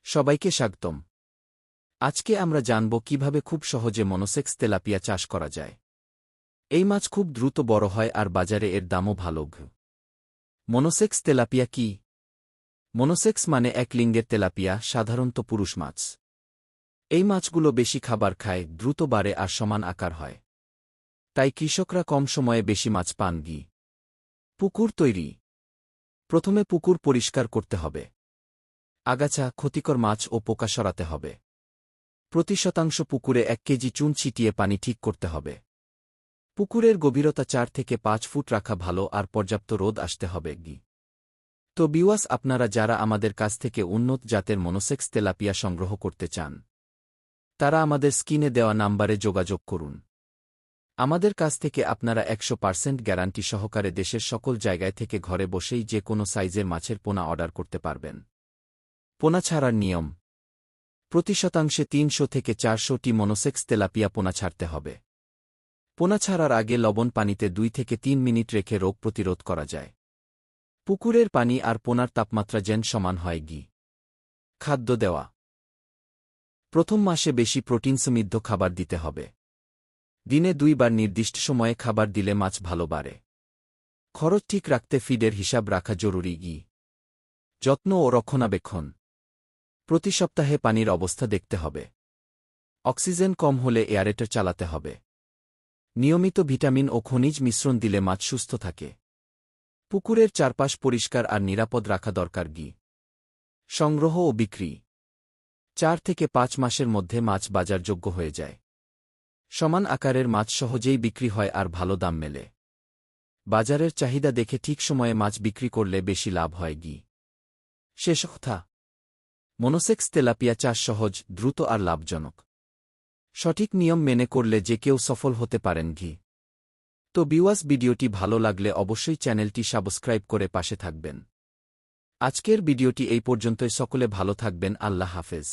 সবাইকে স্বাগতম। আজকে আমরা জানব কিভাবে খুব সহজে মনোসেক্স তেলাপিয়া চাষ করা যায়। এই মাছ খুব দ্রুত বড় হয় আর বাজারে এর দামও ভালো। মনোসেক্স তেলাপিয়া কি? মনোসেক্স মানে এক লিঙ্গের তেলাপিয়া, সাধারণত পুরুষ মাছ। এই মাছগুলো বেশি খাবার খায়, দ্রুত বাড়ে আর সমান আকার হয়। তাই কৃষকরা কম সময়ে বেশি মাছ পান। পুকুর তৈরি। প্রথমে পুকুর পরিষ্কার করতে হবে। আগাছা, ক্ষতিকর মাছ ও পোকা সরাতে হবে। প্রতি শতাংশ পুকুরে 1 কেজি চুন ছিটিয়ে পানি ঠিক করতে হবে। পুকুরের গভীরতা 4 থেকে 5 ফুট রাখা ভালো আর পর্যাপ্ত রোদ আসতে হবে। তো বিওয়াস, আপনারা যারা আমাদের কাছ থেকে উন্নত জাতের মনোসেক্স তেলাপিয়া সংগ্রহ করতে চান, তারা আমাদের স্ক্রিনে দেওয়া নাম্বারে যোগাযোগ করুন। আমাদের কাছ থেকে আপনারা 100% গ্যারান্টি সহকারে দেশের সকল জায়গায় থেকে ঘরে বসেই যে কোনো সাইজের মাছের পোনা অর্ডার করতে পারবেন। পোনা ছাড়ার নিয়ম: প্রতি শতাংশে 300 থেকে 400টি মনোসেক্স তেলাপিয়া পোনা ছাড়তে হবে। পোনা ছাড়ার আগে লবণ পানিতে 2 থেকে 3 মিনিট রেখে রোগ প্রতিরোধ করা যায়। পুকুরের পানি আর পোনার তাপমাত্রা যেন সমান হয়। খাদ্য দেওয়া: প্রথম মাসে বেশি প্রোটিন সমৃদ্ধ খাবার দিতে হবে। দিনে 2 বার নির্দিষ্ট সময়ে খাবার দিলে মাছ ভালো বাড়ে। খরচ ঠিক রাখতে ফিডের হিসাব রাখা জরুরি। যত্ন ও রক্ষণাবেক্ষণ: প্রতি সপ্তাহে পানির অবস্থা দেখতে হবে। অক্সিজেন কম হলে এয়ারেটর চালাতে হবে। নিয়মিত ভিটামিন ও খনিজ মিশ্রণ দিলে মাছ সুস্থ থাকে। পুকুরের চারপাশ পরিষ্কার আর নিরাপদ রাখা দরকার। সংগ্রহ ও বিক্রি: 4 থেকে 5 মাসের মধ্যে মাছ বাজারযোগ্য হয়ে যায়। সমান আকারের মাছ সহজেই বিক্রি হয় আর ভালো দাম মেলে। বাজারের চাহিদা দেখে ঠিক সময়ে মাছ বিক্রি করলে বেশি লাভ হয়। শেষ কথা: মনোসেক্স তেলাপিয়া চাষ সহজ, দ্রুত আর লাভজনক। সঠিক নিয়ম মেনে করলে যে কেউ সফল হতে পারেন। তো বিওয়াস, ভিডিওটি ভালো লাগলে অবশ্যই চ্যানেলটি সাবস্ক্রাইব করে পাশে থাকবেন। আজকের ভিডিওটি এই পর্যন্তই। সকলে ভালো থাকবেন। আল্লাহ হাফেজ।